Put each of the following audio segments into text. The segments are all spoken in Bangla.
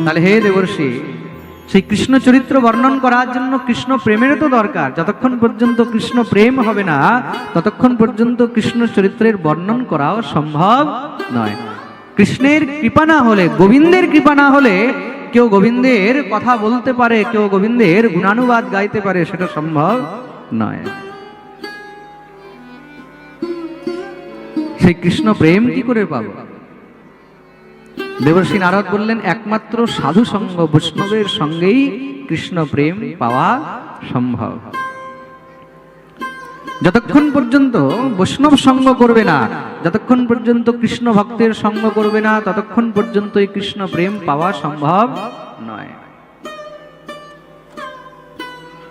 তাহলে হে দেবর্ষি, সেই কৃষ্ণ চরিত্র বর্ণন করার জন্য কৃষ্ণ প্রেমেরও তো দরকার। যতক্ষণ পর্যন্ত কৃষ্ণ প্রেম হবে না, ততক্ষণ পর্যন্ত কৃষ্ণ চরিত্রের বর্ণন করাও সম্ভব নয়। কৃষ্ণের কৃপা না হলে, গোবিন্দের কৃপা না হলে কেউ গোবিন্দের কথা বলতে পারে, কেউ গোবিন্দের গুণানুবাদ গাইতে পারে, সেটা সম্ভব নয়। সেই কৃষ্ণ প্রেম কি করে পাবো? দেবর্ষি নারদ বললেন, একমাত্র সাধু সঙ্গ, বৈষ্ণবের সঙ্গেই কৃষ্ণ প্রেম পাওয়া সম্ভব। যতক্ষণ পর্যন্ত বৈষ্ণব সঙ্গ করবে না, যতক্ষণ পর্যন্ত কৃষ্ণ ভক্তের সঙ্গ করবে না, ততক্ষণ পর্যন্ত এই কৃষ্ণ প্রেম পাওয়া সম্ভব নয়।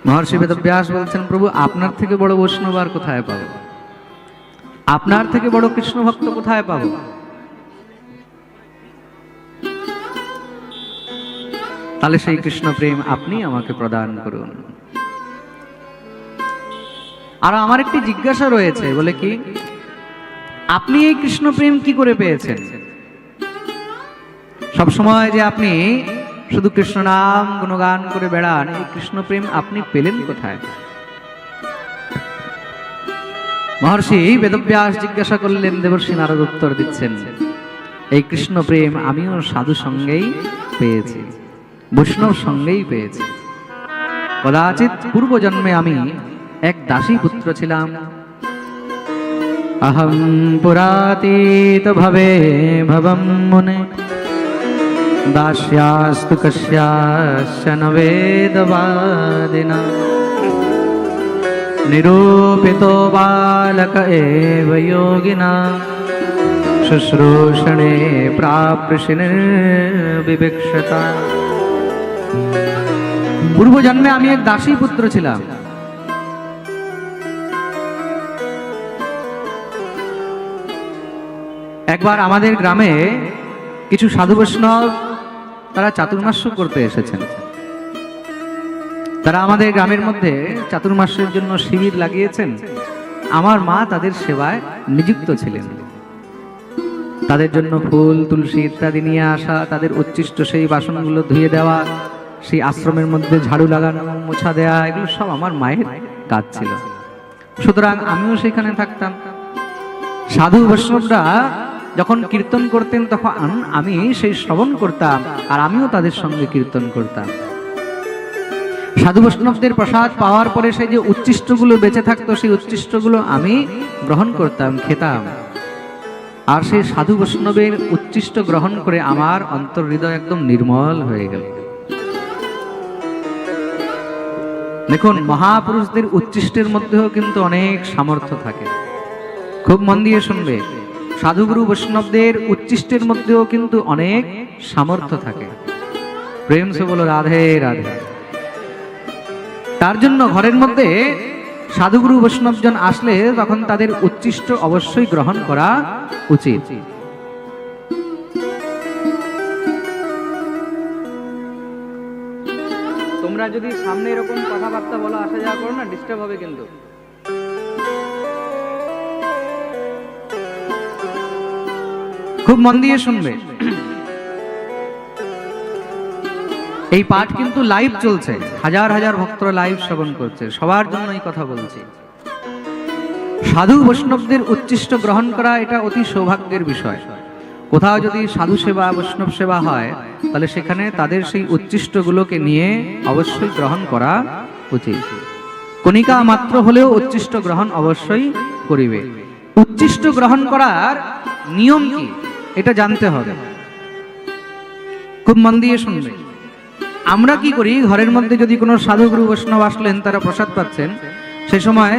মহর্ষি বেদব্যাস বলছেন, প্রভু আপনার থেকে বড় বৈষ্ণব আর কোথায় পাবো? আপনার থেকে বড় কৃষ্ণ ভক্ত কোথায় পাবো? তাহলে সেই কৃষ্ণ প্রেম আপনি আমাকে প্রদান করুন। আর আমার একটি জিজ্ঞাসা রয়েছে, বলে কি, আপনি এই কৃষ্ণ প্রেম কি করে পেয়েছেন? সবসময় যে আপনি শুধু কৃষ্ণ নাম গুণগান করে বেড়ান, এই কৃষ্ণ প্রেম আপনি পেলেন কোথায়? মহর্ষি বেদব্যাস জিজ্ঞাসা করলেন, দেবর্ষি নারদ উত্তর দিচ্ছেন, এই কৃষ্ণ প্রেম আমিও সাধু সঙ্গেই পেয়েছি, বৈষ্ণব সঙ্গেই পেয়েছি। কদাচিৎ পূর্ব জন্মে আমি এক দাসী পুত্র ছিলাম। অহং পুরাতীত ভবে ভবম মুনে, দাস্যাস্তু কস্যাস্য ন বেদবাদিনা, নিরূপিতো বালক এব যোগিনা, শুশ্রূষণে প্রাপ্যসিনে বিবেক্ষতা। পূর্ব জন্মে আমি এক দাসী পুত্র ছিলাম। একবার আমাদের গ্রামে কিছু সাধু বৈষ্ণব তারা চাতুর্মাস্য করতে এসেছেন। তারা আমাদের গ্রামের মধ্যে চাতুর্মাস্যের জন্য শিবির লাগিয়েছেন। আমার মা তাদের সেবায় নিযুক্ত ছিলেন। তাদের জন্য ফুল তুলসী ইত্যাদি নিয়ে আসা, তাদের উচ্ছিষ্ট সেই বাসনগুলো ধুয়ে দেওয়া, সেই আশ্রমের মধ্যে ঝাড়ু লাগানো, মোছা দেয়া, এগুলো সব আমার মায়ের কাজ ছিল। সুতরাং আমিও সেখানে থাকতাম। সাধু বৈষ্ণবরা যখন কীর্তন করতেন তখন আমি সেই শ্রবণ করতাম, আর আমিও তাদের সঙ্গে কীর্তন করতাম। সাধু বৈষ্ণবদের প্রসাদ পাওয়ার পরে সেই যে উচ্ছিষ্টগুলো বেঁচে থাকতো, সেই উচ্ছিষ্টগুলো আমি গ্রহণ করতাম, খেতাম। আর সেই সাধু বৈষ্ণবের উচ্ছিষ্ট গ্রহণ করে আমার অন্তর হৃদয় একদম নির্মল হয়ে গেল। দেখুন, মহাপুরুষদের উচ্ছিষ্টের মধ্যেও কিন্তু অনেক সামর্থ্য থাকে। খুব মন দিয়ে শুনবে, সাধুগুরু বৈষ্ণবদের উচ্ছিষ্টের মধ্যেও কিন্তু অনেক সামর্থ্য থাকে। প্রেম সে বলো রাধে রাধে। তার জন্য ঘরের মধ্যে সাধুগুরু বৈষ্ণবজন আসলে তখন তাদের উচ্ছিষ্ট অবশ্যই গ্রহণ করা উচিত। তোমরা যদি সামনে এরকম কথাবার্তা বলো, আসা যাওয়া করো না, ডিস্টার্ব হবে কিন্তু। খুব মন দিয়ে শুনবে, এই পাঠ কিন্তু লাইভ চলছে, হাজার হাজার ভক্তরা লাইভ শ্রবণ করছে। সবার জন্য এই কথা বলছি। সাধু বৈষ্ণবদের উচ্ছিষ্ট গ্রহণ করা এটা অতি সৌভাগ্যের বিষয়। কোথাও যদি সাধু সেবা বৈষ্ণব সেবা হয়, তাহলে সেখানে তাদের সেই উচ্ছিষ্টগুলোকে নিয়ে অবশ্যই গ্রহণ করা উচিত। কণিকা মাত্র হলেও উচ্ছিষ্ট গ্রহণ অবশ্যই করিবে। উচ্ছিষ্ট গ্রহণ করার নিয়ম কি এটা জানতে হবে। খুব মন দিয়ে শুনবে। আমরা কি করি, ঘরের মধ্যে যদি কোনো সাধুগুরু বৈষ্ণব আসলেন, তারা প্রসাদ পাচ্ছেন, সেই সময়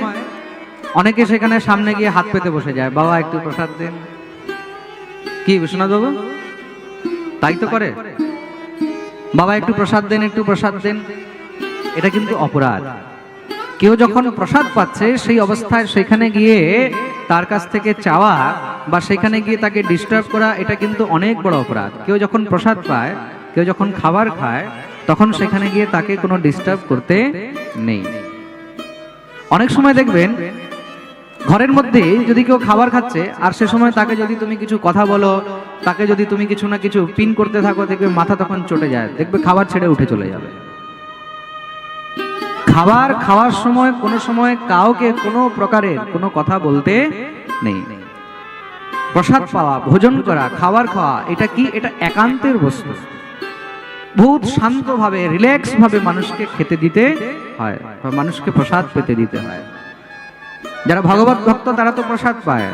অনেকে সেখানে সামনে গিয়ে হাত পেতে বসে যায়, বাবা একটু প্রসাদ দেন। কি বিশ্বনাথ বাবু তাই তো করে, বাবা একটু প্রসাদ দেন, একটু প্রসাদ দেন। এটা কিন্তু অপরাধ। কেউ যখন প্রসাদ পাচ্ছে সেই অবস্থায় সেখানে গিয়ে তার কাছ থেকে চাওয়া বা সেখানে গিয়ে তাকে ডিস্টার্ব করা, এটা কিন্তু অনেক বড় অপরাধ। কেউ যখন প্রসাদ পায়, কেউ যখন খাবার খায়, তখন সেখানে গিয়ে তাকে কোনো ডিস্টার্ব করতে নেই। অনেক সময় দেখবেন ঘরের মধ্যে যদি কেউ খাবার খাচ্ছে আর সে সময় তাকে যদি তুমি কিছু কথা বলো, তাকে যদি তুমি কিছু না কিছু পিন করতে থাকো, দেখবে মাথা তখন চটে যায়, দেখবে খাবার ছেড়ে উঠে চলে যাবে। খাবার খাওয়ার সময় কাউকে কোনো প্রকারের কোনো কথা বলতে নেই। প্রসাদ পাওয়া, ভোজন করা, খাবার খাওয়া, এটা কি? এটা একান্তের বস্তু। বহুত শান্তভাবে, রিল্যাক্স ভাবে মানুষকে খেতে দিতে হয়, মানুষকে প্রসাদ পেতে দিতে হয়। যারা ভগবত ভক্ত তারা তো প্রসাদ পায়,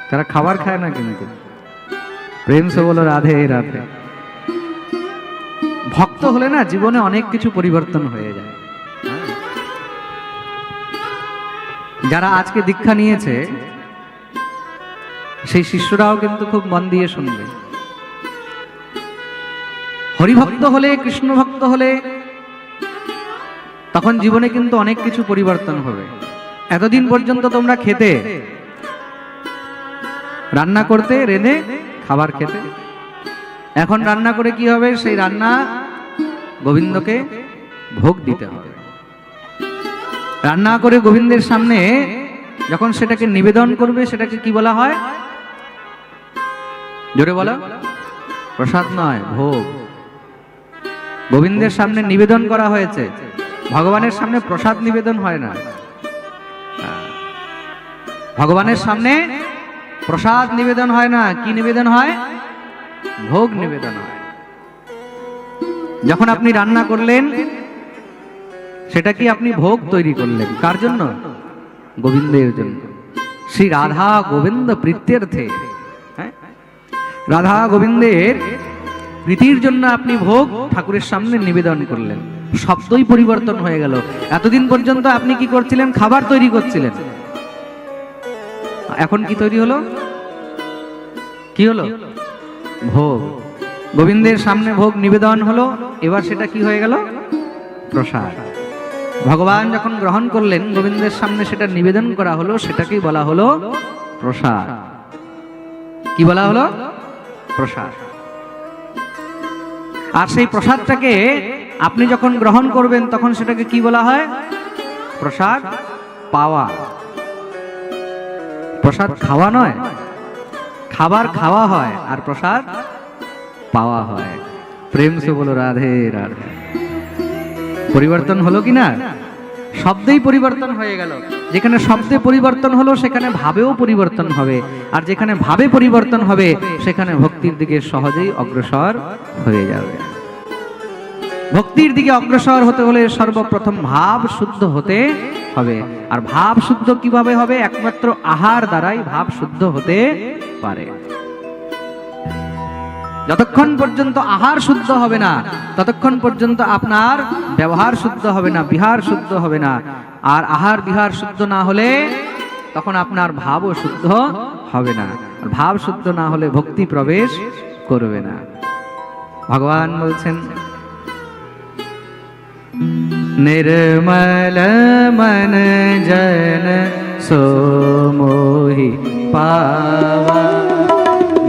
তারা খাবার খায় না। কিন্তু প্রেম সে বলো রাধে রাধে। ভক্ত হলে না জীবনে অনেক কিছু পরিবর্তন হয়ে যায়। যারা আজকে দীক্ষা নিয়েছে সেই শিষ্যরাও কিন্তু খুব মন দিয়ে শুনবে। হরিভক্ত হলে, কৃষ্ণ ভক্ত হলে তখন জীবনে কিন্তু অনেক কিছু পরিবর্তন হবে। এতদিন পর্যন্ত তোমরা খেতে, রান্না করতে, রেঁধে খাবার খেতে। এখন রান্না করে কি হবে? সেই রান্না গোবিন্দকে ভোগ দিতে হবে। রান্না করে গোবিন্দের সামনে যখন সেটাকে নিবেদন করবে, সেটাকে কি বলা হয়? জোরে বলো। প্রসাদ নয়, ভোগ। গোবিন্দের সামনে নিবেদন করা হয়েছে, ভগবানের সামনে প্রসাদ নিবেদন হয় না। ভগবানের সামনে প্রসাদ নিবেদন হয় না, কি নিবেদন হয়? ভোগ নিবেদন হয়। যখন আপনি রান্না করলেন, সেটা কি আপনি ভোগ তৈরি করলেন? কার জন্য? গোবিন্দের জন্য। শ্রী রাধা গোবিন্দ প্রীত্যর্থে, রাধা গোবিন্দের প্রীতির জন্য আপনি ভোগ ঠাকুরের সামনে নিবেদন করলেন। শব্দই পরিবর্তন হয়ে গেল। এতদিন পর্যন্ত আপনি কি করছিলেন? খাবার তৈরি করছিলেন। এখন কি তৈরি হলো? কি হলো? ভোগ। গোবিন্দের সামনে ভোগ নিবেদন হলো, এবার সেটা কি হয়ে গেল? প্রসাদ। ভগবান যখন গ্রহণ করলেন, গোবিন্দের সামনে সেটা নিবেদন করা হলো, সেটাকেই বলা হলো প্রসাদ। কি বলা হলো? প্রসাদ। আর সেই প্রসাদটাকে আপনি যখন গ্রহণ করবেন, তখন সেটাকে কি বলা হয়? প্রসাদ পাওয়া। প্রসাদ খাওয়া নয়, খাবার খাওয়া হয় আর প্রসাদ পাওয়া হয়। প্রেম সে বলো রাধে রাধে। পরিবর্তন হলো কি না? শব্দেই পরিবর্তন হয়ে গেল। যেখানে শব্দে পরিবর্তন হলো, সেখানে ভাবেও পরিবর্তন হবে। আর যেখানে ভাবে পরিবর্তন হবে, সেখানে ভক্তির দিকে সহজেই অগ্রসর হয়ে যাবে। ভক্তির দিকে অগ্রসর হতে হলে সর্বপ্রথম ভাব শুদ্ধ হতে হবে। আর ভাব শুদ্ধ কিভাবে হবে? একমাত্র আহার দ্বারাই ভাব শুদ্ধ হতে পারে। যতক্ষণ পর্যন্ত আহার শুদ্ধ হবে না, ততক্ষণ পর্যন্ত আপনার ব্যবহার শুদ্ধ হবে না, বিহার শুদ্ধ হবে না। আর আহার বিহার শুদ্ধ না হলে তখন আপনার ভাবও শুদ্ধ হবে না। আর ভাব শুদ্ধ না হলে ভক্তি প্রবেশ করবে না। ভগবান বলছেন, निर्मल मन जन सो मोहि पावा।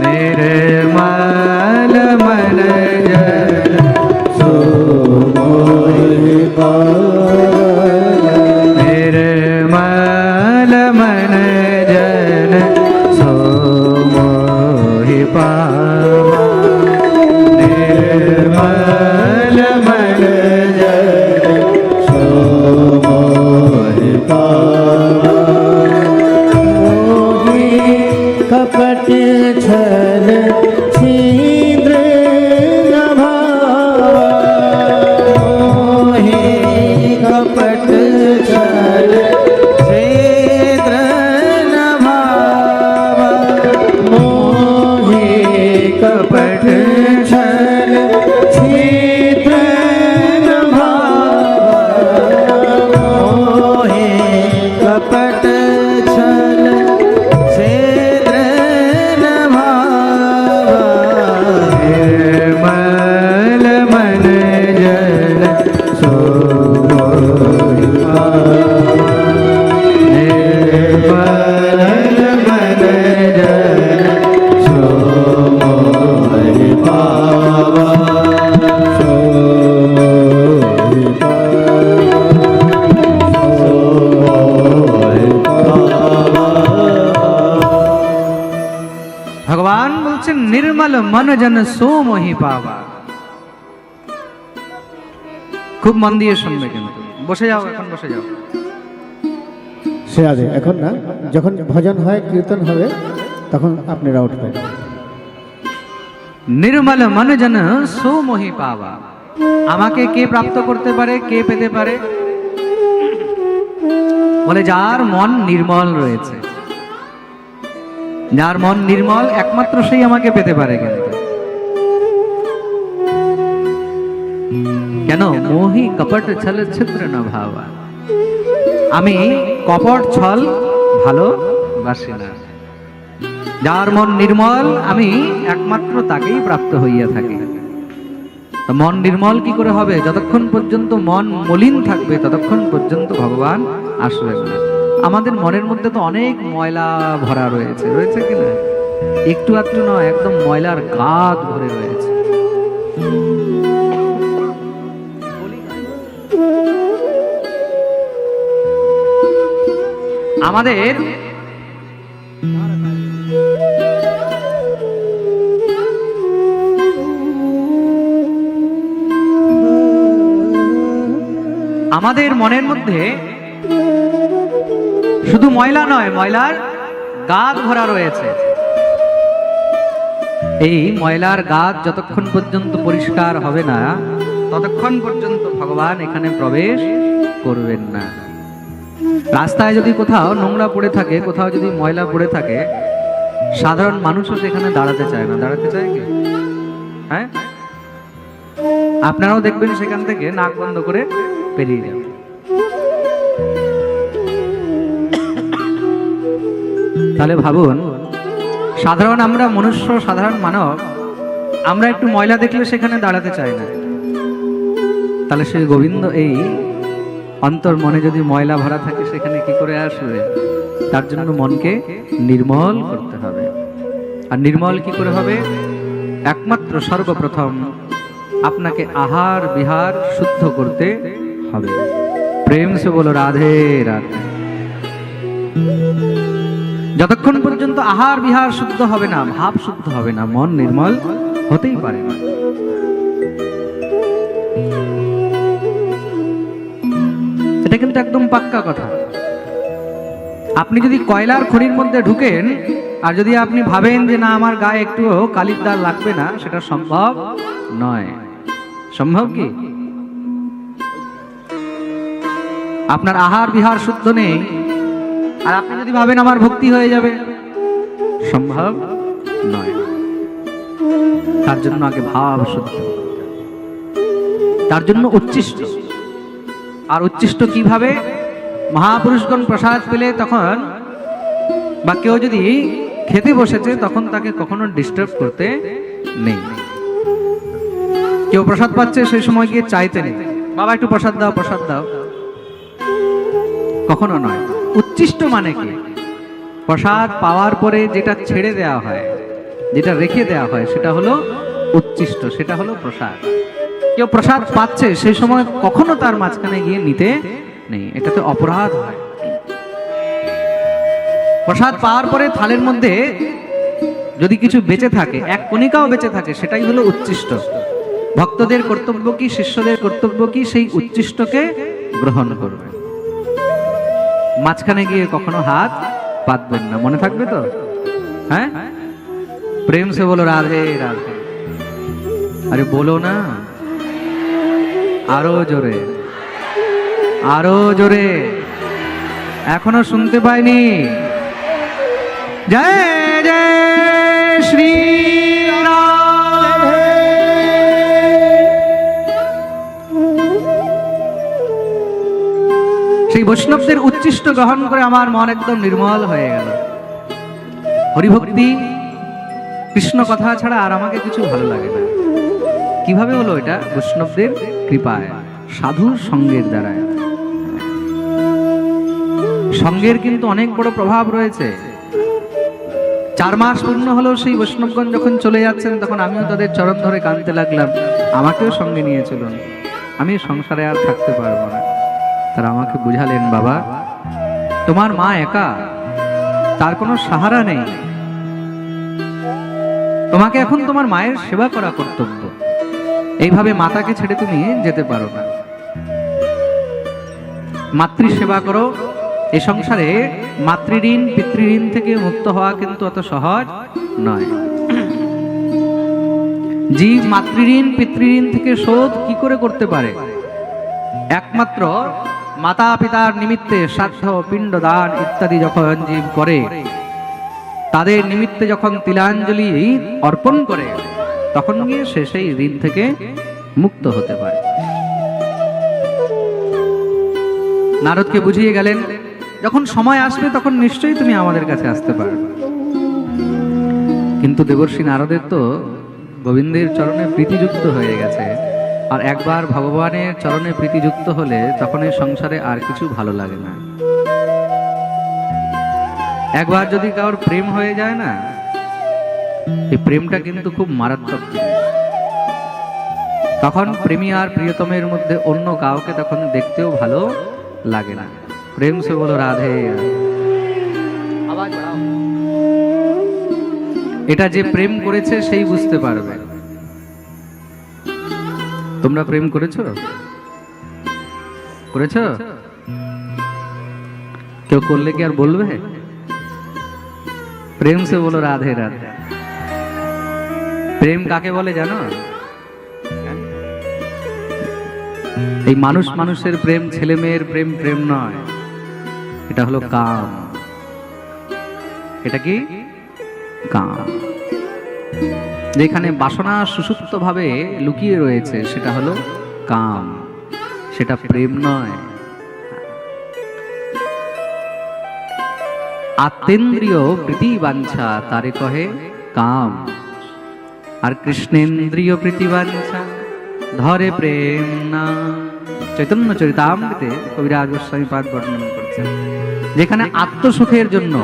निर्मल मन जन सो मोहि पावा। निर्मल मन जन सो मोहि पावा। निर्मल मन कपट छल छिद्र न भावा। मोहि कपट छल छिद्र न भावा। मोहि कपट छल छिद्र न भावा। मोहि कपट छल निर्मल मन जन सो मोहि पावा। निर्मल मन जन सो मोहि पावा। मन जन सो मोहि पावा। খুব মন দিয়ে শুনবে, কিন্তু বসে যাও, এখন বসে যাও। সে আগে এখন না, যখন ভজন হয় কীর্তন হবে তখন আপনারা উঠবেন। নির্মল মন জন সো মোহি পাওয়া। আমাকে কে প্রাপ্ত করতে পারে, কে পেতে পারে? বলে যার মন নির্মল রয়েছে, যার মন নির্মল একমাত্র সেই আমাকে পেতে পারে। কিন্তু কেন? মোহি কপট ছল ছিদ্র ন ভাবা। আমি কপট ছল ভালোবাসি না। যার মন নির্মল আমি একমাত্র তাকেই প্রাপ্ত হইয়া থাকি। তো মন নির্মল কি করে হবে? যতক্ষণ পর্যন্ত মন মলিন থাকবে ততক্ষণ পর্যন্ত ভগবান আসবেন না। আমাদের মনের মধ্যে তো অনেক ময়লা ভরা রয়েছে, রয়েছে কিনা? একটু একটু নয়, একদম ময়লার গাদ ভরে রয়েছে। আমাদের মনের মধ্যে শুধু ময়লা নয়, ময়লার গাদ ভরা রয়েছে। এই ময়লার গাদ যতক্ষণ পর্যন্ত পরিষ্কার হবে না ততক্ষণ পর্যন্ত ভগবান এখানে প্রবেশ করবেন না। রাস্তায় যদি কোথাও নোংরা পড়ে থাকে, কোথাও যদি ময়লা পড়ে থাকে, সাধারণ মানুষও সেখানে দাঁড়াতে চায় না। দাঁড়াতে চায় কি? হ্যাঁ, আপনারাও দেখবেন সেখান থেকে নাক বন্ধ করে পেরিয়ে যাবে। তাহলে ভাবুন, সাধারণ আমরা মনুষ্য, সাধারণ মানব, আমরা একটু ময়লা দেখলে সেখানে দাঁড়াতে চাই না। তাহলে সেই গোবিন্দ এই অন্তর মনে যদি ময়লা ভরা থাকে সেখানে কি করে আসবে? তার জন্য মনকে নির্মল করতে হবে। আর নির্মল কি করে হবে? একমাত্র সর্বপ্রথম আপনাকে আহার বিহার শুদ্ধ করতে হবে। প্রেম সে বলো রাধে রাধে। যতক্ষণ পর্যন্ত আহার বিহার শুদ্ধ হবে না, ভাব শুদ্ধ হবে না, মন নির্মল হতেই পারে না। এটা কিন্তু একদম পাক্কা কথা। আপনি যদি কয়লার খনির মধ্যে ঢুকেন আর যদি আপনি ভাবেন যে না আমার গায়ে একটুও কালির দাগ লাগবে না, সেটা সম্ভব নয়। সম্ভব কি? আপনার আহার বিহার শুদ্ধ নেই আর আপনি যদি ভাবেন আমার ভক্তি হয়ে যাবে, সম্ভব নয়। তার জন্য আগে ভাব শুদ্ধ, তার জন্য উচ্ছিষ্ট। আর উচ্ছিষ্ট কিভাবে? মহাপুরুষগণ প্রসাদ পেলে তখন, বা কেউ যদি খেতে বসেছে তখন তাকে কখনো ডিস্টার্ব করতে নেই। কেউ প্রসাদ পাচ্ছে সেই সময় গিয়ে চাইতে নেই, বাবা একটু প্রসাদ দাও, প্রসাদ দাও, কখনো নয়। উচ্ছিষ্ট মানে কি? প্রসাদ পাওয়ার পরে যেটা ছেড়ে দেওয়া হয়, যেটা রেখে দেওয়া হয়, সেটা হলো উচ্ছিষ্ট, সেটা হলো প্রসাদ। কেউ প্রসাদ পাচ্ছে সেই সময় কখনো তার মাঝখানে গিয়ে নিতে নেই, এটাতে অপরাধ হয়। প্রসাদ পাওয়ার পরে থালের মধ্যে যদি কিছু বেঁচে থাকে, এক কণিকাও বেঁচে থাকে, সেটাই হলো উচ্ছিষ্ট। ভক্তদের কর্তব্য কি, শিষ্যদের কর্তব্য কি? সেই উচ্ছিষ্টকে গ্রহণ করবে। মাঝখানে গিয়ে কখনো হাত পাতবেন না, মনে থাকবে তো? হ্যাঁ, প্রেম সে বলো রাধে রাধে। আরে বলো না, আরো জোরে, আরো জোরে, এখনো শুনতে পাইনি। জয় জয় শ্রী রাধে। সেই বৈষ্ণবদের উচ্ছিষ্ট গ্রহণ করে আমার মন একদম নির্মল হয়ে গেল। হরিভক্তি, কৃষ্ণ কথা ছাড়া আর আমাকে কিছু ভালো লাগে না। কিভাবে হলো এটা? বৈষ্ণবদের কৃপায়, সাধুর সঙ্গের দ্বারায়। সঙ্গের কিন্তু অনেক বড় প্রভাব রয়েছে। 4 মাস পূর্ণ হলো সেই বৈষ্ণবগণ যখন চলে যাচ্ছেন, তখন আমিও তাদের চরণ ধরে কাঁদতে লাগলাম, আমাকেও সঙ্গে নিয়ে চলুন, আমি সংসারে আর থাকতে পারবো না। তারা আমাকে বুঝালেন, বাবা তোমার মা একা, তার কোনো সাহারা নেই, তোমাকে এখন তোমার মায়ের সেবা করা কর্তব্য। এইভাবে মাতাকে ছেড়ে তুমি যেতে পারো না। মাতৃ সেবা করো। এই সংসারে মাতৃঋণ পিতৃঋণ থেকে মুক্ত হওয়া কিন্তু অত সহজ নয়। জীব মাতৃঋণ পিতৃঋণ থেকে শোধ কি করে করতে পারে? একমাত্র মাতা পিতার নিমিত্তে শ্রাদ্ধ পিণ্ডদান ইত্যাদি যখন জীব করে, তাদের নিমিত্তে যখন তিলাঞ্জলি অর্পণ করে, তখন গিয়ে সে সেই ঋণ থেকে মুক্ত হতে পারে। নারদকে বুঝিয়ে গেলেন, যখন সময় আসবে তখন নিশ্চয়ই তুমি আমাদের কাছে আসতে পারবে। কিন্তু দেবর্ষি নারদের তো গোবিন্দের চরণে প্রীতিযুক্ত হয়ে গেছে, আর একবার ভগবানের চরণে প্রীতিযুক্ত হলে তখন এই সংসারে আর কিছু ভালো লাগে না। একবার যদি কারোর প্রেম হয়ে যায় না, এই প্রেমটা কিন্তু খুব মারাত্মক জিনিস। তখন প্রেমী আর প্রিয়তমের মধ্যে অন্য কাউকে তখন দেখতেও ভালো লাগে না। প্রেম সে বলো রাধে। আওয়াজ বাড়াও। এটা যে প্রেম করেছে সেই বুঝতে পারবে। তোমরা প্রেম করেছো? করেছো? কেউ করলে কি আর বলবে? প্রেম সে বলো রাধে রাধে। প্রেম কাকে বলে জানো? এই মানুষ মানুষের প্রেম, ছেলে মেয়ের প্রেম প্রেম নয়, এটা হলো কাম। এটা কি? কাম। যেখানে বাসনা সুষুপ্ত ভাবে লুকিয়ে রয়েছে সেটা হলো কাম, সেটা প্রেম নয়। আত্মেন্দ্রিয় প্রীতি বাঞ্ছা তারে কহে কাম, আর কৃষ্ণেন্দ্রিয় প্রীতি বাঞ্ছা ধরে প্রেম না। চৈতন্য চরিতামৃতে কবিরাজ গোস্বামী পাদ বর্ণন করছেন, যেখানে আত্মসুখের জন্য,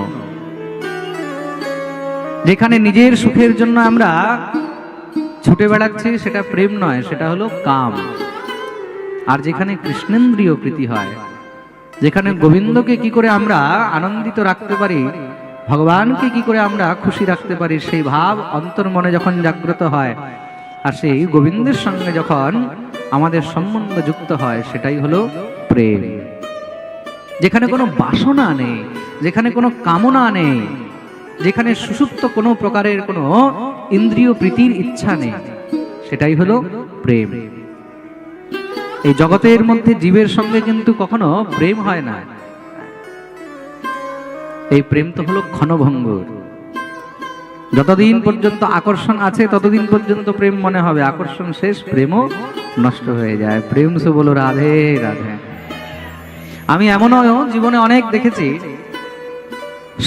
যেখানে নিজের সুখের জন্য আমরা ছুটে বেড়াচ্ছি সেটা প্রেম নয়, সেটা হলো কাম। আর যেখানে কৃষ্ণেন্দ্রিয় প্রীতি হয়, যেখানে গোবিন্দকে কি করে আমরা আনন্দিত রাখতে পারি, ভগবানকে কি করে আমরা খুশি রাখতে পারি, সেই ভাব অন্তর মনে যখন জাগ্রত হয়, আর সেই গোবিন্দের সঙ্গে যখন আমাদের সম্বন্ধ যুক্ত হয়, সেটাই হলো প্রেম। যেখানে কোনো বাসনা নেই, যেখানে কোনো কামনা নেই, যেখানে সুষুপ্ত কোনো প্রকারের কোনো ইন্দ্রিয় প্রীতির ইচ্ছা নেই, সেটাই হলো প্রেম। এই জগতের মধ্যে জীবের সঙ্গে কিন্তু কখনো প্রেম হয় না। এই প্রেম তো হলো ক্ষণভঙ্গুর। যতদিন পর্যন্ত আকর্ষণ আছে ততদিন পর্যন্ত প্রেম মনে হবে, আকর্ষণ শেষ প্রেমও নষ্ট হয়ে যায়। প্রেম সে বলো রাধে রাধে। আমি এমনও জীবনে অনেক দেখেছি,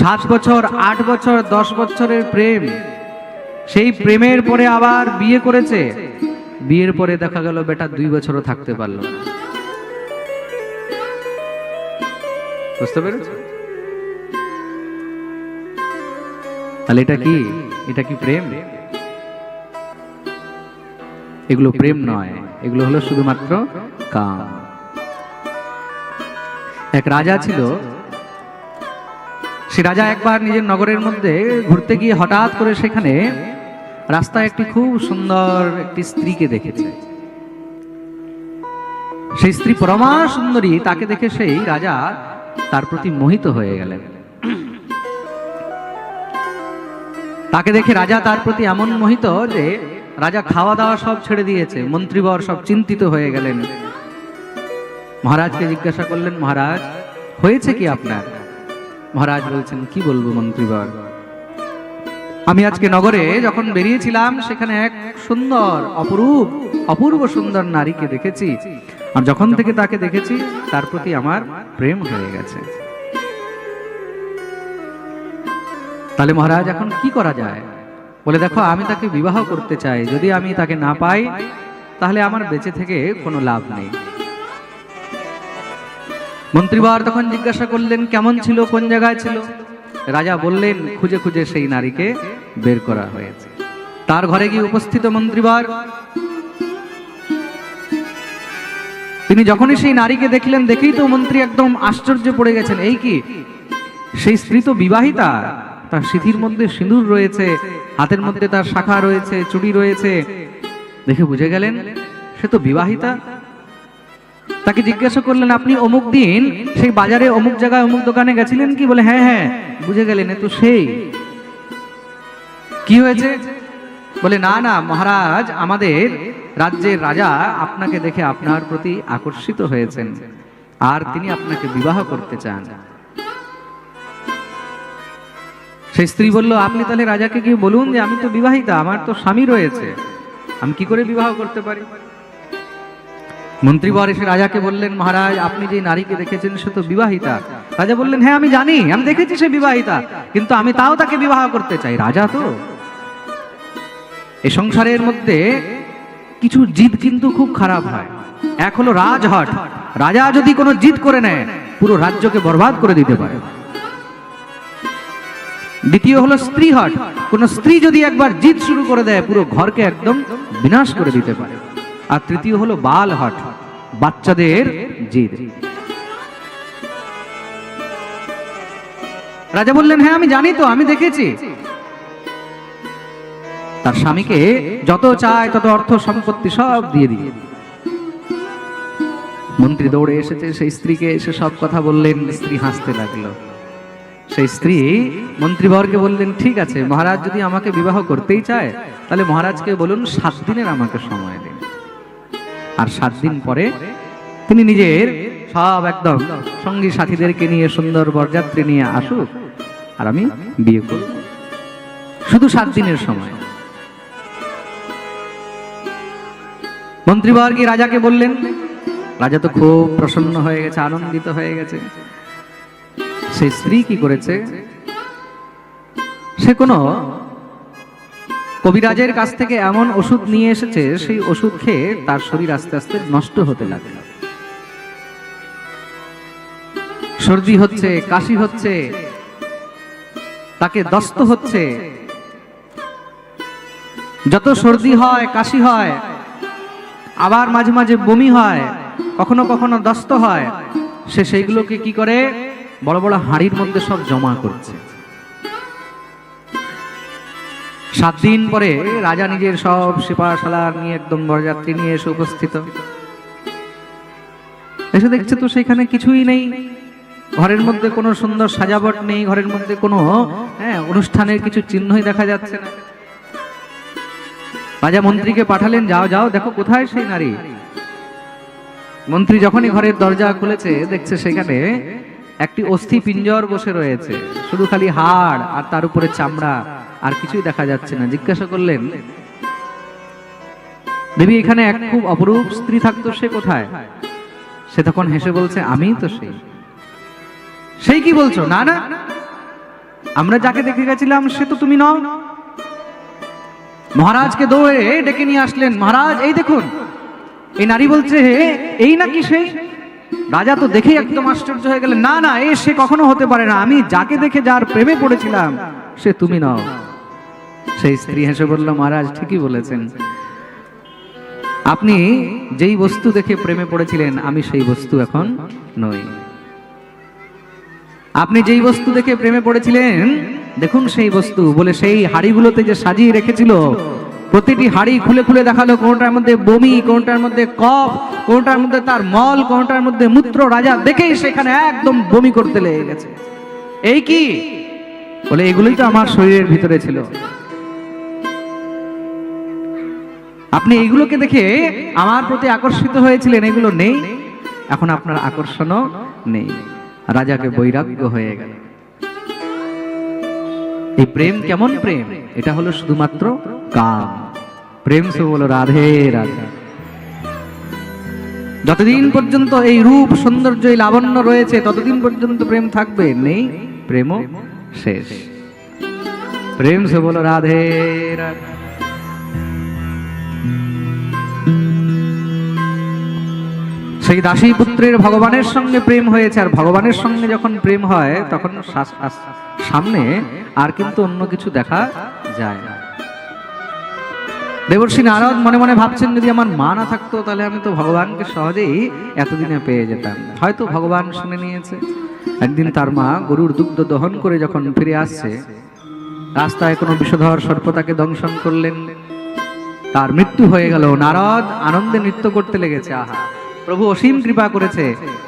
7 বছর 8 বছর 10 বছরের প্রেম, সেই প্রেমের পরে আবার বিয়ে করেছে, বিয়ের পরে দেখা গেল বেটা 2 বছরও থাকতে পারলো না। বুঝতে পেরেছো? তাহলে এটা কি? এটা কি প্রেম? এগুলো প্রেম নয়, এগুলো হলো শুধুমাত্র কাম। এক রাজা ছিল, সে রাজা একবার নিজের নগরের মধ্যে ঘুরতে গিয়ে হঠাৎ করে সেখানে রাস্তায় একটি খুব সুন্দর একটি স্ত্রীকে দেখেছে। সেই স্ত্রী পরমা সুন্দরী, তাকে দেখে সেই রাজা তার প্রতি মোহিত হয়ে গেলেন। তাকে দেখে রাজা তার প্রতি এমন মোহিত যে রাজা খাওয়া দাওয়া সব ছেড়ে দিয়েছে, মন্ত্রীবর সব চিন্তিত হয়ে গেলেন। মহারাজকে জিজ্ঞাসা করলেন, মহারাজ হয়েছে কি আপনার? মহারাজ বলছেন, কি বলবো মন্ত্রীবর, আমি আজকে নগরে যখন বেরিয়েছিলাম সেখানে এক সুন্দর অপূর্ব সুন্দর নারীকে দেখেছি, আর যখন থেকে তাকে দেখেছি তার প্রতি আমার প্রেম হয়ে গেছে। তাহলে মহারাজ এখন কি করা যায়? বলে, দেখো আমি তাকে বিবাহ করতে চাই, যদি আমি তাকে না পাই তাহলে আমার বেঁচে থেকে কোনো লাভ নেই। মন্ত্রীবর তখন জিজ্ঞাসা করলেন, কেমন ছিল, কোন জায়গায় ছিল? রাজা বললেন, খুঁজে খুঁজে সেই নারীকে বের করা হয়েছে। তার ঘরে গিয়ে উপস্থিত মন্ত্রীবর, তিনি যখনই সেই নারীকে দেখলেন, দেখেই তো মন্ত্রী একদম আশ্চর্য পড়ে গেছেন। এই কি, সেই স্ত্রী তো বিবাহিতা, তার সিঁথির মধ্যে সিঁদুর রয়েছে, হাতের মধ্যে তার শাখা রয়েছে, চুড়ি রয়েছে, দেখে বুঝে গেলেন সে তো বিবাহিতা। তাকে জিজ্ঞাসা করলেন, আপনি অমুক দিন সেই বাজারে অমুক জায়গায় অমুক দোকানে গেছিলেন কি? বলে হ্যাঁ হ্যাঁ। বুঝে গেলেন এ তো সেই। কি হয়েছে? বলে না না মহারাজ, আমাদের রাজ্যের রাজা আপনাকে দেখে আপনার প্রতি আকর্ষিত হয়েছেন আর তিনি আপনাকে বিবাহ করতে চান। সেই স্ত্রী বলল, আপনি তাহলে রাজাকে গিয়ে বলুন যে আমি তো বিবাহিতা, আমার তো স্বামী রয়েছে, আমি কি করে বিবাহ করতে পারি? মন্ত্রীবর এসে রাজাকে বললেন, মহারাজ আপনি যে নারীকে দেখেছেন সে তো বিবাহিতা। রাজা বললেন, হ্যাঁ আমি জানি, আমি দেখেছি সে বিবাহিতা, কিন্তু আমি তাও তাকে বিবাহ করতে চাই। রাজা তো এই সংসারের মধ্যে কিছু জিদ কিন্তু খুব খারাপ হয়। এক হলো রাজহট, রাজা যদি কোনো জিদ করে নেয় পুরো রাজ্যকে বরবাদ করে দিতে পারে। দ্বিতীয় হলো স্ত্রীহট, কোন স্ত্রী যদি একবার জিদ শুরু করে দেয় পুরো ঘরকে একদম বিনাশ করে দিতে পারে। আর তৃতীয় হলো বালহট, বাচ্চাদের জিদ। রাজা বললেন, হ্যাঁ আমি জানি তো, আমি দেখেছি। তার স্বামীকে যত চায় তত অর্থ সম্পত্তি সব দিয়ে দিয়ে। মন্ত্রী দৌড়ে এসেছে, সেই স্ত্রীকে এসে সব কথা বললেন। স্ত্রী হাসতে লাগলো। সেই স্ত্রী মন্ত্রীবরকে বললেন, ঠিক আছে মহারাজ যদি আমাকে বিবাহ করতেই চায় তাহলে মহারাজকে বলুন 7 দিনের আমাকে সময় দিন, আর 7 দিন পরে তিনি নিজের সব একদম সঙ্গী সাথীদেরকে নিয়ে সুন্দর বরযাত্রী নিয়ে আসুক আর আমি বিয়ে করব। শুধু 7 দিনের সময়। মন্ত্রীবর কি রাজাকে বললেন। রাজা তো খুব প্রসন্ন হয়ে গেছে, আনন্দিত হয়ে গেছে। সেই স্ত্রী কি করেছে, সে কোনো কবিরাজের কাছ থেকে এমন ওষুধ নিয়ে এসেছে, সেই ওষুধ খেয়ে তার শরীর আস্তে আস্তে নষ্ট হতে লাগল। সর্দি হচ্ছে, কাশি হচ্ছে, তাকে দস্ত হচ্ছে। যত সর্দি হয়, কাশি হয়, আবার মাঝে মাঝে বমি হয়, কখনো কখনো দস্ত হয়, সে সেইগুলোকে কি করে বড় বড় হাঁড়ির মধ্যে সব জমা করছে। 7 দিন পরে রাজা নিজের সব সেপাশালার নিয়ে একদম বরযাত্রী নিয়ে এসে উপস্থিত। এসে দেখছে তো সেখানে কিছুই নেই, ঘরের মধ্যে কোনো সুন্দর সাজাবট নেই, ঘরের মধ্যে কোনো অনুষ্ঠানের কিছু চিহ্নই দেখা যাচ্ছে না। রাজা মন্ত্রীকে পাঠালেন, যাও যাও দেখো কোথায় সেই নারী। মন্ত্রী যখনই ঘরের দরজা খুলেছে দেখছে সেখানে একটি অস্থি পিঞ্জর বসে রয়েছে, শুধু খালি হাড় আর তার উপরে চামড়া, আর কিছুই দেখা যাচ্ছে না। জিজ্ঞাসা করলেন, দেবী এখানে এক খুব অপরূপ স্ত্রী থাকতো, সে কোথায়? সে তখন হেসে বলছে, আমিই তো সেই। সেই কি বলছো? না না, আমরা যাকে দেখে গেছিলাম সে তো তুমি নও। মহারাজকে দৌড়ে ডেকে নিয়ে আসলেন, মহারাজ এই দেখুন এই নারী বলছে এই নাকি সেই। রাজা তো দেখেই একদম আশ্চর্য হয়ে গেলেন, না না, সে কখনো হতে পারে না, আমি যাকে দেখে যার প্রেমে পড়েছিলাম সে তুমি নও। সেই স্ত্রী হেসে বলল, মহারাজ ঠিকই বলেছেন, আপনি যেই বস্তু দেখে প্রেমে পড়েছিলেন আমি সেই বস্তু এখন নই। আপনি যেই বস্তু দেখে প্রেমে পড়েছিলেন দেখুন সেই বস্তু। বলে সেই হাড়িগুলোতে যে সাজিয়ে রেখেছিল প্রতিটি হাড়ি খুলে খুলে দেখালো, কোনটার মধ্যে বমি, কোনটার মধ্যে কফ, কোনটার মধ্যে তার মল, কোনটার মধ্যে মূত্র। রাজা দেখেই সেখানে একদম বমি করতে লেগে গেছে। এই কি? বলে এগুলোই তো আমার শরীরের ভিতরে ছিল। আপনি এইগুলোকে দেখে আমার প্রতি আকর্ষিত হয়েছিলেন, এগুলো নেই, এখন আপনার আকর্ষণও নেই। রাজাকে বৈরাগ্য হয়ে গেল। এই প্রেম কেমন প্রেম? এটা হলো শুধুমাত্র কাম। প্রেম সে বলো রাধে রাধে। যতদিন পর্যন্ত এই রূপ সৌন্দর্য এই লাবণ্য রয়েছে ততদিন পর্যন্ত প্রেম থাকবে, নেই প্রেমও শেষ। প্রেম সে বলো রাধে রাধে। সেই দাসী পুত্রের ভগবানের সঙ্গে প্রেম হয়েছে, আর ভগবানের সঙ্গে যখন প্রেম হয় তখন সামনে আর কিন্তু অন্য কিছু দেখা যায় না। দেবর্ষি নারদ মনে মনে ভাবছেন, যদি আমার মা না থাকতো তাহলে আমি তো ভগবানকে সহজেই এতদিনে পেয়ে যেতাম। হয়তো ভগবান শুনে নিয়েছে। একদিন তার মা গরুর দুগ্ধ দহন করে যখন ফিরে আসছে রাস্তায় কোনো বিষধর সর্প তাকে দংশন করলেন, তার মৃত্যু হয়ে গেল। নারদ আনন্দে নৃত্য করতে লেগেছে। আহা, প্রভু অসীম কৃপা করেছে,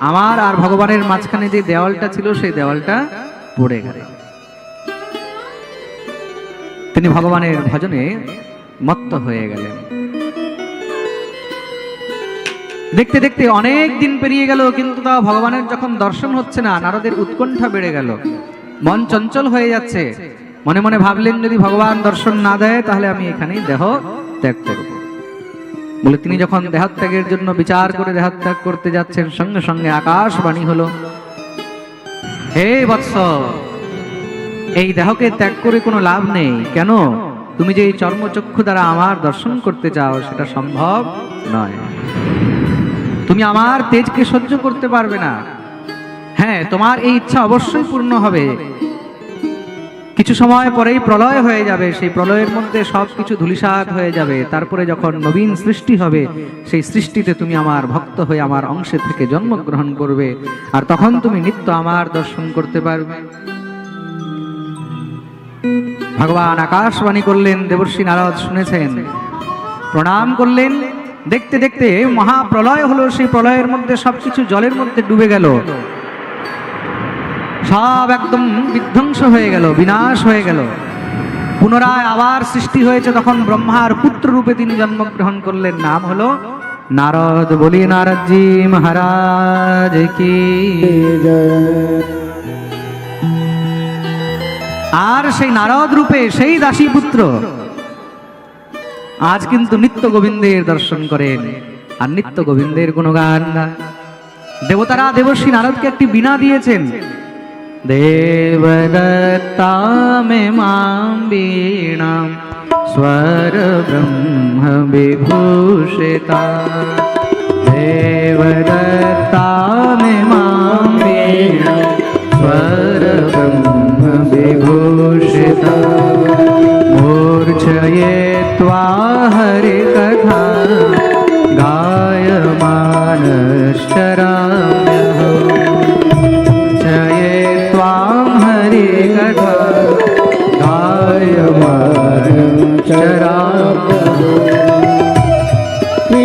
আমার আর ভগবানের মাঝখানে যে দেওয়ালটা ছিল সেই দেওয়ালটা পড়ে গেল। তিনি ভগবানের ভজনে মত্ত হয়ে গেলেন। দেখতে দেখতে অনেক দিন পেরিয়ে গেল, কিন্তু তাও ভগবানের যখন দর্শন হচ্ছে না, নারদের উৎকণ্ঠা বেড়ে গেল, মন চঞ্চল হয়ে যাচ্ছে। মনে মনে ভাবলেন, যদি ভগবান দর্শন না দেয় তাহলে আমি এখানেই দেহ ত্যাগ করব। বলে তিনি যখন দেহত্যাগের জন্য বিচার করে দেহত্যাগ করতে যাচ্ছেন, সঙ্গে সঙ্গে আকাশবাণী হলো, হে বৎস, এই দেহকে ত্যাগ করে কোনো লাভ নেই। কেন? তুমি যে এই চর্মচক্ষু দ্বারা আমার দর্শন করতে চাও সেটা সম্ভব নয়। তুমি আমার তেজকে সহ্য করতে পারবে না। হ্যাঁ, তোমার এই ইচ্ছা অবশ্যই পূর্ণ হবে। কিছু সময় পরেই প্রলয় হয়ে যাবে, সেই প্রলয়ের মধ্যে সবকিছু ধূলিসাৎ হয়ে যাবে। তারপরে যখন নবীন সৃষ্টি হবে, সেই সৃষ্টিতে তুমি আমার ভক্ত হয়ে আমার অংশে থেকে জন্মগ্রহণ করবে, আর তখন তুমি নিত্য আমার দর্শন করতে পারবে। ভগবান আকাশবাণী করলেন, দেবর্ষি নারদ শুনেছেন, প্রণাম করলেন। দেখতে দেখতে মহাপ্রলয় হলো, সেই প্রলয়ের মধ্যে সবকিছু জলের মধ্যে ডুবে গেল, সব একদম বিধ্বংস হয়ে গেল, বিনাশ হয়ে গেল। পুনরায় আবার সৃষ্টি হয়েছে, তখন ব্রহ্মার পুত্র রূপে তিনি জন্মগ্রহণ করলেন, নাম হলো নারদ। বলি নারদজি মহারাজ কি। আর সেই নারদ রূপে সেই দাসী পুত্র আজ কিন্তু নিত্য গোবিন্দের দর্শন করেন আর নিত্য গোবিন্দের গুণগান গান। দেবতারা দেবর্ষি নারদকে একটি বীণা দিয়েছেন। দেবদত্তা মে মাম বীণাম স্বর ব্রহ্ম বিভূষিতা। দেবদত্তা মে মাম বীণাম স্বর ব্রহ্ম বিভূষিতা। মূর্ছয়েত্বা হরি কথা গায়মানশ্চরাম্যহম। মূর্ছয়েত্বাং হরি কথা গায়মানশ্চরাম্যহম।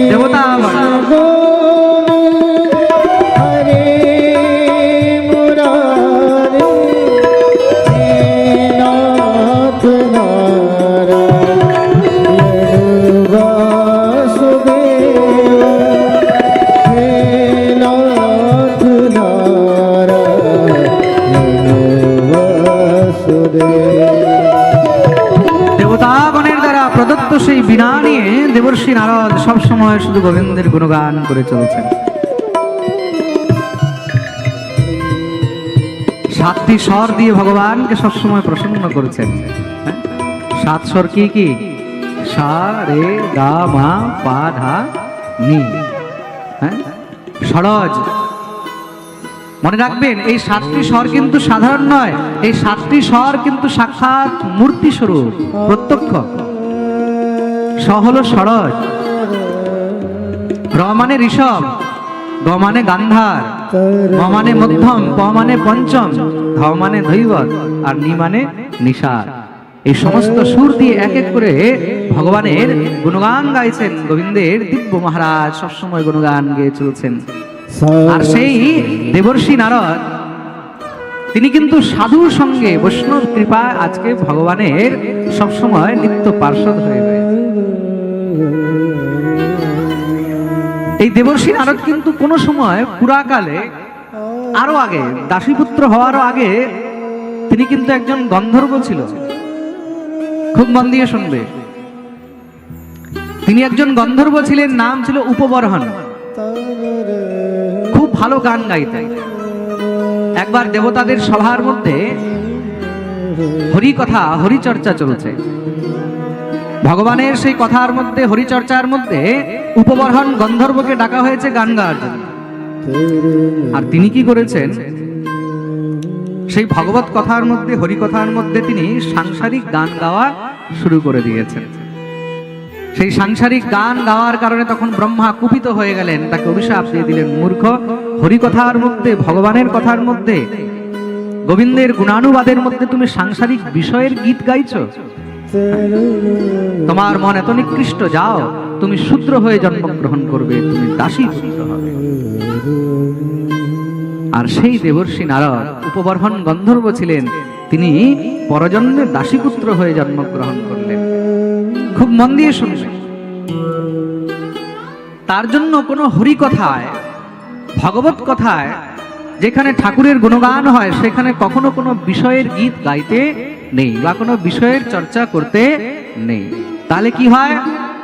দেবতা দেবতাগণের দ্বারা প্রদত্ত সেই বীণা নিয়ে দেবর্ষি নারদ সবসময় শুধু গোবিন্দের গুণগান করে চলেছেন। সাতটি স্বর দিয়ে ভগবানকে সবসময় প্রসন্ন করেছেন। সাত স্বর কি কি? সা রে গা মা পা ধা নি। ষড়জ। মনে রাখবেন, এই সাতটি স্বর কিন্তু সাধারণ নয়, এই সাতটি স্বর কিন্তু সাক্ষাৎ মূর্তি স্বরূপ, প্রত্যক্ষ। স হলো ষড়জ, র মানে ঋষভ, গ মানে গান্ধার, ম মানে মধ্যম, প মানে পঞ্চম, ধ মানে ধৈবত, আর নি মানে নিষাদ। এই সমস্ত সুর দিয়ে এক এক করে ভগবানের গুণগান গাইছেন। গোবিন্দের দিব্য মহারাজ সবসময় গুণগান গেয়ে চলছেন। আর সেই দেবর্ষি নারদ তিনি কিন্তু সাধুর সঙ্গে বৈষ্ণব কৃপা আজকে ভগবানের সবসময় নিত্য পার্ষদ হয়ে রয়েছে। এই দেবর্ষি নারদ কিন্তু কোন সময় পুরাকালে, আরো আগে, দাসীপুত্র হওয়ারও আগে তিনি কিন্তু একজন গন্ধর্ব ছিল। খুব মন দিয়ে শুনবে, তিনি একজন গন্ধর্ব ছিলেন, নাম ছিল উপবর্হন। খুব ভালো গান গাইতেন। একবার দেবতাদের সভার মধ্যে হরিকথা, হরিচর্চা চলছে। ভগবানের সেই কথার মধ্যে, হরিচর্চার মধ্যে উপবর্হন গন্ধর্বকে ডাকা হয়েছে গান গাওয়ার জন্য। আর তিনি কি করেছেন, সেই ভগবত কথার মধ্যে, হরিকথার মধ্যে তিনি সাংসারিক গান গাওয়া শুরু করে দিয়েছেন। সেই সাংসারিক গান গাওয়ার কারণে তখন ব্রহ্মা কুপিত হয়ে গেলেন, তাকে অভিশাপ দিয়ে দিলেন, মূর্খ, হরিকথার মধ্যে, ভগবানের কথার মধ্যে গোবিন্দের গুণানুবাদের মধ্যে তুমি সাংসারিক বিষয়ের গীত গাইছো। তোমার মন এত নিকৃষ্ট, যাও তুমি শূদ্র হয়ে জন্মগ্রহণ করবে, তুমি দাসী পুত্র হবে। আর সেই দেবর্ষি নারদ উপবর্হন গন্ধর্ব ছিলেন, তিনি পরজন্মে দাসীপুত্র হয়ে জন্মগ্রহণ করলেন। খুব মন দিয়ে শুনবেন। তার জন্য কোনো হরিকথায়, ভগবত কথায় যেখানে ঠাকুরের গুণগান হয় সেখানে কখনো কোনো বিষয়ের গীত গাইতে নেই বা কোনো বিষয়ের চর্চা করতে নেই। তাহলে কি হয়?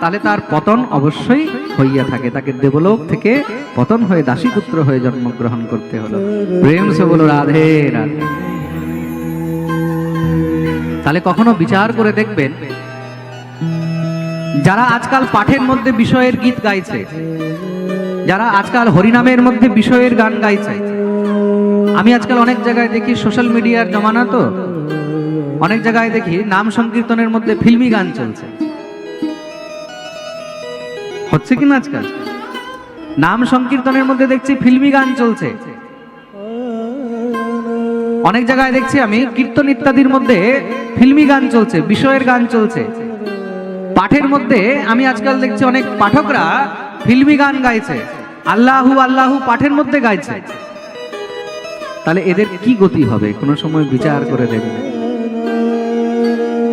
তাহলে তার পতন অবশ্যই হইয়া থাকে, তাকে দেবলোক থেকে পতন হয়ে দাসীপুত্র হয়ে জন্মগ্রহণ করতে হলো। প্রেম সে বলো রাধে রাধে। তাহলে কখনো বিচার করে দেখবেন, যারা আজকাল পাঠের মধ্যে বিষয়ের গীত গাইছে, যারা আজকাল হরিনামের মধ্যে বিষয়ের গান গাইছে, আমি আজকাল অনেক জায়গায় দেখি, সোশ্যাল মিডিয়ার জমানা তো, অনেক জায়গায় দেখি নাম সংকীর্তনের মধ্যে ফিল্মি গান চলছে। হচ্ছে কিনা আজকাল নাম সংকীর্তনের মধ্যে দেখছি ফিল্মি গান চলছে। অনেক জায়গায় দেখছি আমি কীর্তন ইত্যাদির মধ্যে ফিল্মি গান চলছে, বিষয়ের গান চলছে। পাঠের মধ্যে আমি আজকাল দেখছি অনেক পাঠকরা ফিল্মি গান গাইছে, আল্লাহু আল্লাহু পাঠের মধ্যে গাইছে। তাহলে এদের কি গতি হবে? কোনো সময় বিচার করে দেখবে।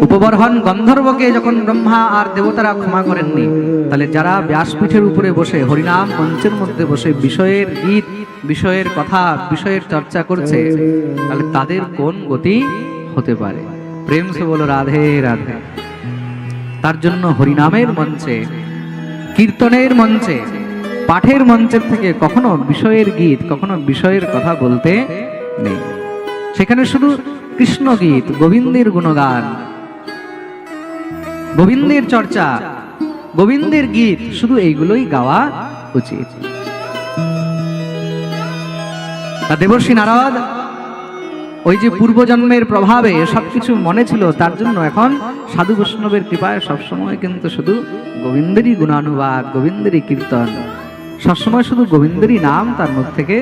উপবর্হন গন্ধর্বকে যখন ব্রহ্মা আর দেবতারা ক্ষমা করেননি, তাহলে যারা ব্যাসপীঠের উপরে বসে হরিনাম মঞ্চের মধ্যে বসে বিষয়ের গীত, বিষয়ের কথা, বিষয়ের চর্চা করছে, তাহলে তাদের কোন গতি হতে পারে? প্রেম সে বলো রাধে রাধে। তার জন্য হরিনামের মঞ্চে, কীর্তনের মঞ্চে, পাঠের মঞ্চের থেকে কখনো বিষয়ের গীত, কখনো বিষয়ের কথা বলতে নেই। সেখানে শুধু কৃষ্ণ গীত, গোবিন্দের গুণগান, গোবিন্দের চর্চা, গোবিন্দের গীত, শুধু এইগুলোই গাওয়া উচিত। দেবর্ষি নারদ ওই যে পূর্বজন্মের প্রভাবে সবকিছু মনে ছিল, তার জন্য এখন সাধু বৈষ্ণবের কৃপায় সবসময় কিন্তু শুধু গোবিন্দেরই গুণানুবাদ, গোবিন্দেরই কীর্তন, সবসময় শুধু গোবিন্দেরই নাম তার মুখ থেকে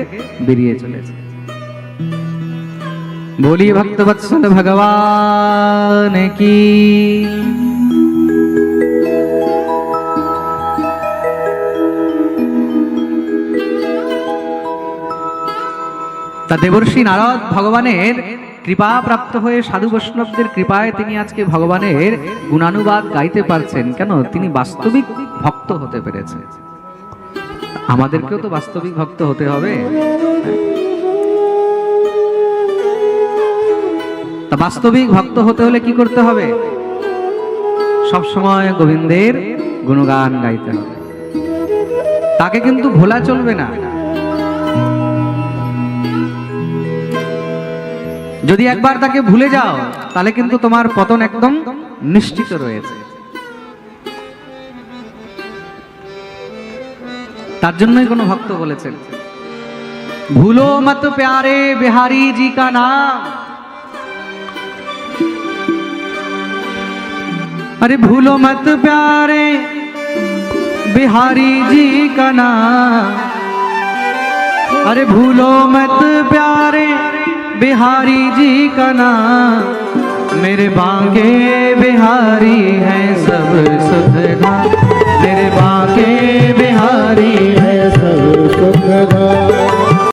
বেরিয়ে চলেছে। বলি ভক্তবৎসল ভগবান কি। তা দেবর্ষি নারদ ভগবানের কৃপা প্রাপ্ত হয়ে সাধু বৈষ্ণবদের কৃপায় তিনি আজকে ভগবানের গুণানুবাদ গাইতে পারছেন। কেন? তিনি বাস্তবিক ভক্ত হতে পেরেছে। আমাদেরকেও তো বাস্তবিক ভক্ত হতে হবে। তা বাস্তবিক ভক্ত হতে হলে কি করতে হবে? সব সময় গোবিন্দের গুণগান গাইতে হবে। তাকে কিন্তু ভোলা চলবে না। যদি একবার তাকে ভুলে যাও, তাহলে কিন্তু তোমার পতন একদম নিশ্চিত রয়েছে। তার জন্যই কোন ভক্ত বলেছেন, ভুলো মত প্যারে বিহারি জি কা নাম। अरे भूलो मत प्यारे बिहारी जी का नाम। अरे भूलो मत प्यारे बिहारी जी का नाम। मेरे बांके बिहारी हैं सब सुध नाम।